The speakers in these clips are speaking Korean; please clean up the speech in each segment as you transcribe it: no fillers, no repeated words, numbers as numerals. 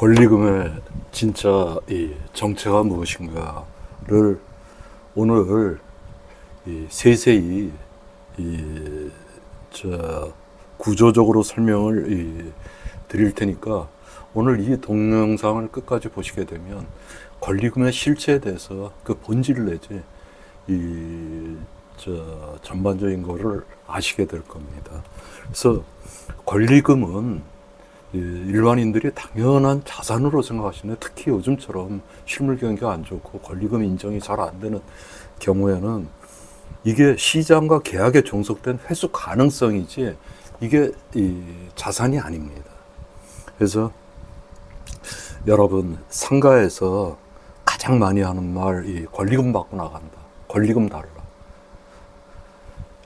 권리금의 진짜 이 정체가 무엇인가를 오늘 세세히 구조적으로 설명을 드릴 테니까 오늘 이 동영상을 끝까지 보시게 되면 권리금의 실체에 대해서 그 본질 내지 전반적인 거를 아시게 될 겁니다. 그래서 권리금은 일반인들이 당연한 자산으로 생각하시는데, 특히 요즘처럼 실물 경기가 안 좋고 권리금 인정이 잘 안 되는 경우에는 이게 시장과 계약에 종속된 회수 가능성이지 이게 자산이 아닙니다. 그래서 여러분, 상가에서 가장 많이 하는 말, 권리금 받고 나간다, 권리금 달라.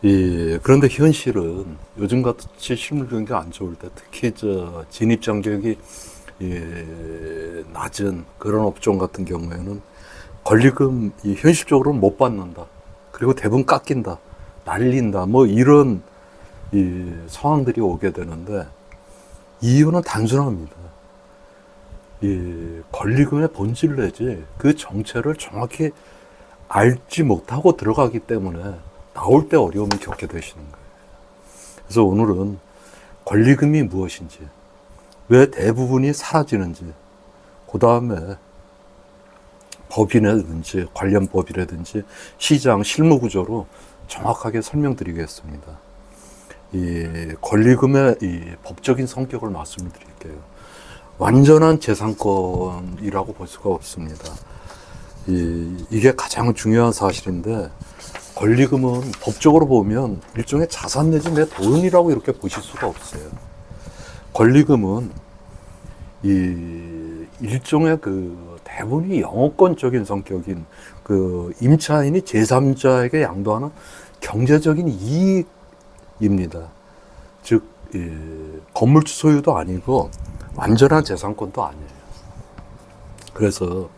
그런데 현실은 요즘같이 실물 경기가 안 좋을 때, 특히 진입 장벽이 낮은 그런 업종 같은 경우에는 권리금 현실적으로는 못 받는다, 그리고 대부분 깎인다, 날린다, 뭐 이런 상황들이 오게 되는데, 이유는 단순합니다. 권리금의 본질 내지 그 정체를 정확히 알지 못하고 들어가기 때문에 나올 때 어려움을 겪게 되시는 거예요. 그래서 오늘은 권리금이 무엇인지, 왜 대부분이 사라지는지, 그 다음에 법이라든지 관련 법이라든지 시장 실무 구조로 정확하게 설명드리겠습니다. 권리금의 법적인 성격을 말씀드릴게요. 완전한 재산권이라고 볼 수가 없습니다. 이게 가장 중요한 사실인데, 권리금은 법적으로 보면 일종의 자산 내지 내 돈이라고 이렇게 보실 수가 없어요. 권리금은 일종의 대부분이 영업권적인 성격인 임차인이 제3자에게 양도하는 경제적인 이익입니다. 즉, 건물주 소유도 아니고 완전한 재산권도 아니에요. 그래서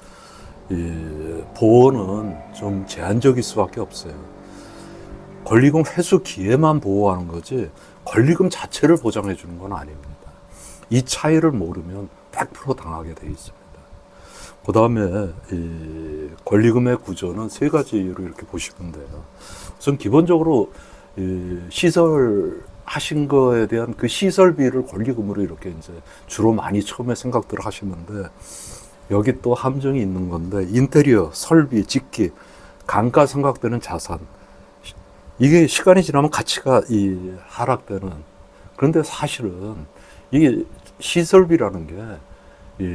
보호는 좀 제한적일 수밖에 없어요. 권리금 회수 기회만 보호하는 거지 권리금 자체를 보장해 주는 건 아닙니다. 이 차이를 모르면 100% 당하게 돼 있습니다. 그 다음에 권리금의 구조는 세 가지로 이렇게 보시면 돼요. 우선 기본적으로 시설 하신 거에 대한 그 시설비를 권리금으로 이렇게 이제 주로 많이 처음에 생각들을 하시는데, 여기 또 함정이 있는 건데, 인테리어, 설비, 직기, 감가상각되는 자산, 이게 시간이 지나면 가치가 하락되는. 그런데 사실은 이게 시설비라는 게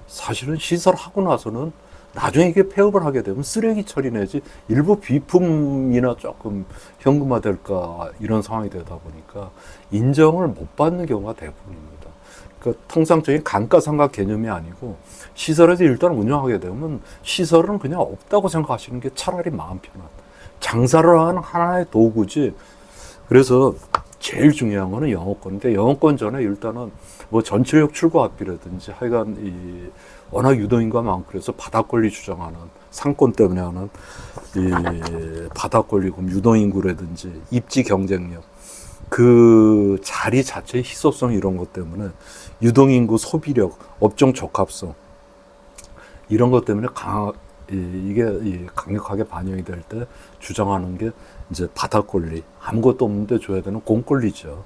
사실은 시설하고 나서는 나중에 이게 폐업을 하게 되면 쓰레기 처리 내지 일부 비품이나 조금 현금화될까 이런 상황이 되다 보니까 인정을 못 받는 경우가 대부분입니다. 그러니까 통상적인 감가상각 개념이 아니고, 시설에서 일단 운영하게 되면 시설은 그냥 없다고 생각하시는 게 차라리 마음 편한, 장사를 하는 하나의 도구지. 그래서 제일 중요한 거는 영업권인데, 영업권 전에 일단은 뭐 전철역 출구 앞이라든지 하여간 워낙 유동인구가 많고 그래서 바닥 권리 주장하는, 상권 때문에 하는 바닥 권리금, 유동인구라든지 입지 경쟁력, 그 자리 자체의 희소성, 이런 것 때문에 유동인구, 소비력, 업종 적합성, 이런 것 때문에 이게 강력하게 반영이 될 때 주장하는 게 이제 바닥 권리, 아무것도 없는데 줘야 되는 공권리죠.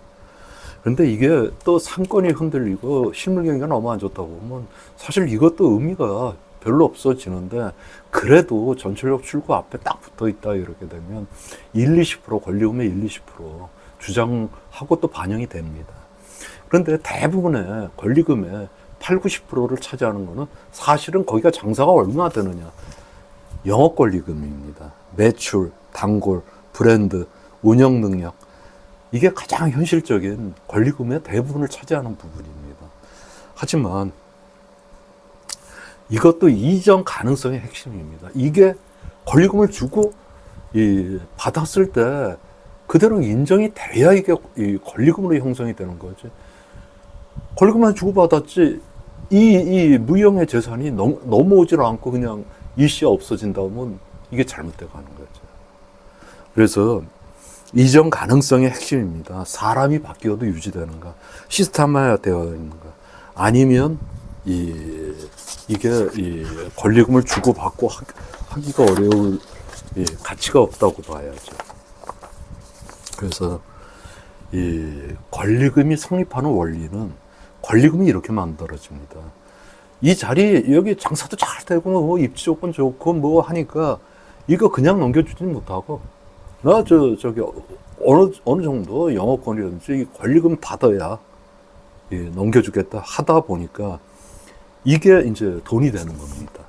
그런데 이게 또 상권이 흔들리고 실물 경기가 너무 안 좋다고 보면 사실 이것도 의미가 별로 없어지는데, 그래도 전철역 출구 앞에 딱 붙어 있다 이렇게 되면 20% 권리금의 20% 주장하고 또 반영이 됩니다. 그런데 대부분의 권리금의 80~90%를 차지하는 거는 사실은 거기가 장사가 얼마나 되느냐, 영업 권리금입니다. 매출, 단골, 브랜드, 운영 능력, 이게 가장 현실적인 권리금의 대부분을 차지하는 부분입니다. 하지만 이것도 이전 가능성의 핵심입니다. 이게 권리금을 주고 받았을 때 그대로 인정이 돼야 이게 권리금으로 형성이 되는 거지. 권리금만 주고받았지 이 무형의 재산이 넘어오질 않고 그냥 일시에 없어진다면 이게 잘못돼 가는 거죠. 그래서 이전 가능성의 핵심입니다. 사람이 바뀌어도 유지되는가, 시스템화되어 있는가, 아니면 이게 권리금을 주고받고 하기가 어려울 가치가 없다고 봐야죠. 그래서 권리금이 성립하는 원리는 권리금이 이렇게 만들어집니다. 이 자리 여기 장사도 잘 되고 뭐 입지 조건 좋고 뭐 하니까 이거 그냥 넘겨주지 못하고 나 저기 어느 정도 영업권이라든지 권리금 받아야 넘겨주겠다 하다 보니까 이게 이제 돈이 되는 겁니다.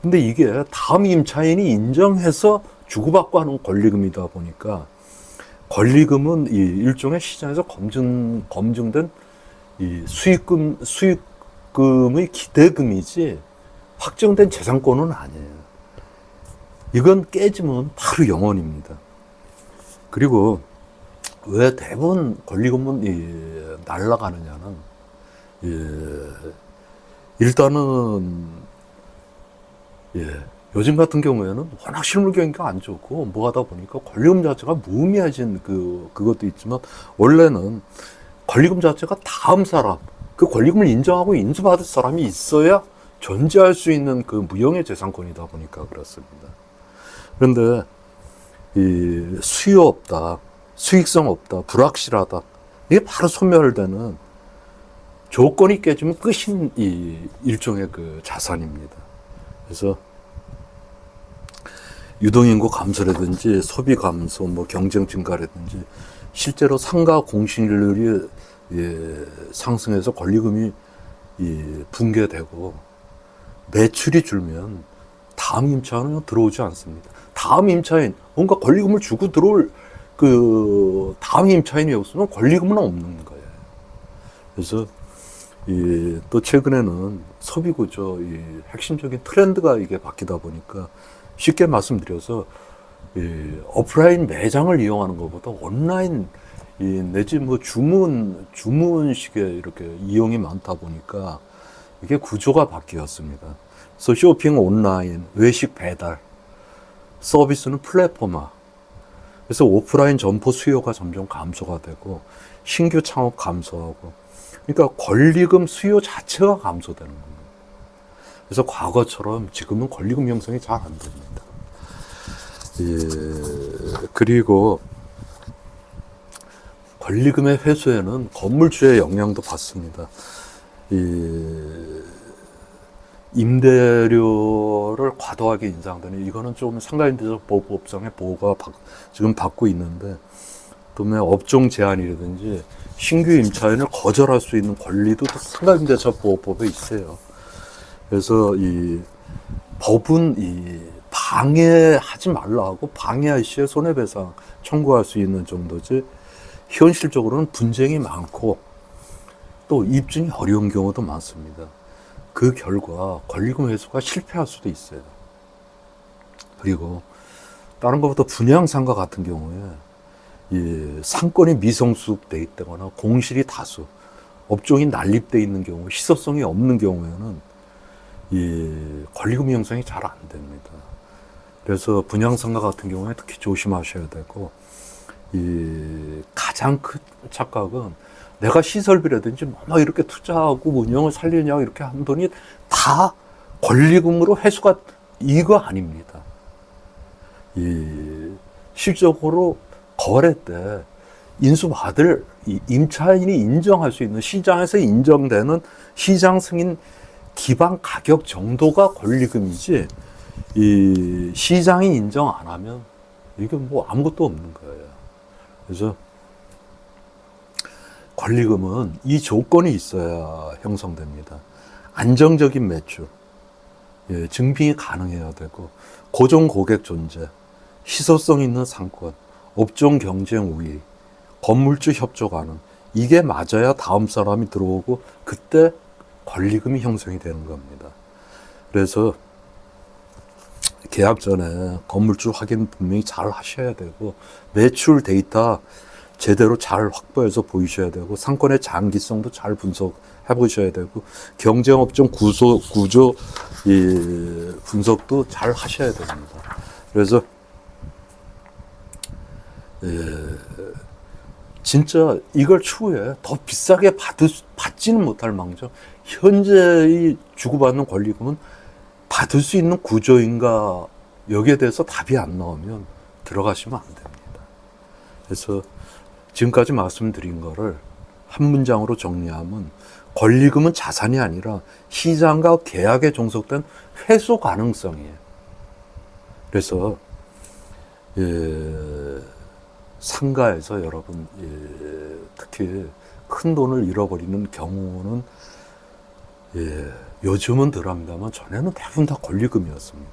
근데 이게 다음 임차인이 인정해서 주고받고 하는 권리금이다 보니까 권리금은 이 일종의 시장에서 검증된 이 수익금의 기대금이지 확정된 재산권은 아니에요. 이건 깨지면 바로 영원입니다. 그리고 왜 대부분 권리금은 날아가느냐는 일단은 요즘 같은 경우에는 워낙 실물 경기가 안 좋고 뭐 하다 보니까 권리금 자체가 무의미해진 그것도 있지만 원래는 권리금 자체가 다음 사람, 그 권리금을 인정하고 인수받을 사람이 있어야 존재할 수 있는 그 무형의 재산권이다 보니까 그렇습니다. 그런데 이 수요 없다, 수익성 없다, 불확실하다, 이게 바로 소멸되는 조건이 깨지면 끝인 이 일종의 그 자산입니다. 그래서 유동인구 감소라든지 소비 감소, 뭐 경쟁 증가라든지 실제로 상가 공실률이 상승해서 권리금이 붕괴되고 매출이 줄면 다음 임차인은 들어오지 않습니다. 다음 임차인, 뭔가 권리금을 주고 들어올 그 다음 임차인이 없으면 권리금은 없는 거예요. 그래서 또 최근에는 소비 구조 핵심적인 트렌드가 이게 바뀌다 보니까 쉽게 말씀드려서 오프라인 매장을 이용하는 것보다 온라인 내지 뭐 주문식의 이렇게 이용이 많다 보니까 이게 구조가 바뀌었습니다. 그래서 쇼핑 온라인, 외식 배달, 서비스는 플랫폼화. 그래서 오프라인 점포 수요가 점점 감소가 되고 신규 창업 감소하고, 그러니까 권리금 수요 자체가 감소되는 겁니다. 그래서 과거처럼 지금은 권리금 형성이 잘 안 됩니다. 그리고 권리금의 회수에는 건물주의 영향도 받습니다. 임대료를 과도하게 인상되는, 이거는 좀 상가임대차 보호법상의 보호가 지금 받고 있는데, 또는 업종 제한이라든지 신규 임차인을 거절할 수 있는 권리도 상가임대차 보호법에 있어요. 그래서 이 법은 방해하지 말라 하고 방해할 시에 손해배상 청구할 수 있는 정도지, 현실적으로는 분쟁이 많고 또 입증이 어려운 경우도 많습니다. 그 결과 권리금 회수가 실패할 수도 있어요. 그리고 다른 것보다 분양상가 같은 경우에 상권이 미성수급되어 있다거나 공실이 다수, 업종이 난립되어 있는 경우, 희소성이 없는 경우에는 권리금 형성이 잘 안 됩니다. 그래서 분양상가 같은 경우에 특히 조심하셔야 되고, 가장 큰 착각은 내가 시설비라든지 뭐 이렇게 투자하고 운영을 살리느냐고 이렇게 한 돈이 다 권리금으로 회수가, 이거 아닙니다. 실적으로 거래 때 인수받을 임차인이 인정할 수 있는, 시장에서 인정되는 시장 승인 기반 가격 정도가 권리금이지, 시장이 인정 안 하면 이게 뭐 아무것도 없는 거예요. 그래서 권리금은 이 조건이 있어야 형성됩니다. 안정적인 매출, 증빙이 가능해야 되고, 고정 고객 존재, 희소성 있는 상권, 업종 경쟁 우위, 건물주 협조 가능, 이게 맞아야 다음 사람이 들어오고 그때 권리금이 형성이 되는 겁니다. 그래서 계약 전에 건물주 확인 분명히 잘 하셔야 되고, 매출 데이터 제대로 잘 확보해서 보이셔야 되고, 상권의 장기성도 잘 분석해 보셔야 되고, 경쟁업종 구조 분석도 잘 하셔야 됩니다. 그래서 진짜 이걸 추후에 더 비싸게 받지는 못할 망정 현재 이 주고받는 권리금은 받을 수 있는 구조인가 여기에 대해서 답이 안 나오면 들어가시면 안 됩니다. 그래서 지금까지 말씀드린 거를 한 문장으로 정리하면 권리금은 자산이 아니라 시장과 계약에 종속된 회수 가능성이에요. 그래서 상가에서 여러분 특히 큰 돈을 잃어버리는 경우는 요즘은 덜합니다만 전에는 대부분 다 권리금이었습니다.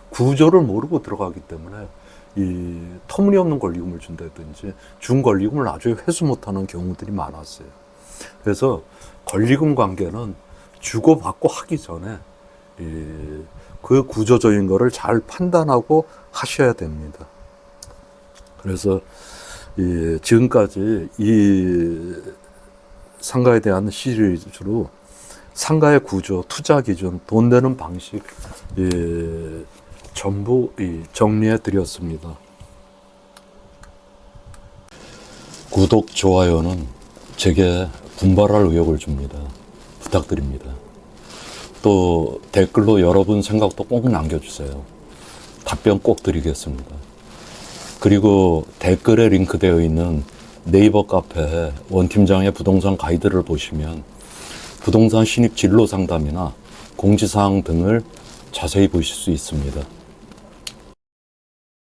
구조를 모르고 들어가기 때문에 이 터무니없는 권리금을 준다든지 준 권리금을 나중에 회수 못하는 경우들이 많았어요. 그래서 권리금 관계는 주고받고 하기 전에 그 구조적인 거를 잘 판단하고 하셔야 됩니다. 그래서 지금까지 이 상가에 대한 시리즈로 상가의 구조, 투자 기준, 돈 되는 방식 전부 정리해 드렸습니다. 구독, 좋아요는 제게 분발할 의욕을 줍니다. 부탁드립니다. 또 댓글로 여러분 생각도 꼭 남겨주세요. 답변 꼭 드리겠습니다. 그리고 댓글에 링크되어 있는 네이버 카페 원팀장의 부동산 가이드를 보시면 부동산 신입 진로 상담이나 공지사항 등을 자세히 보실 수 있습니다.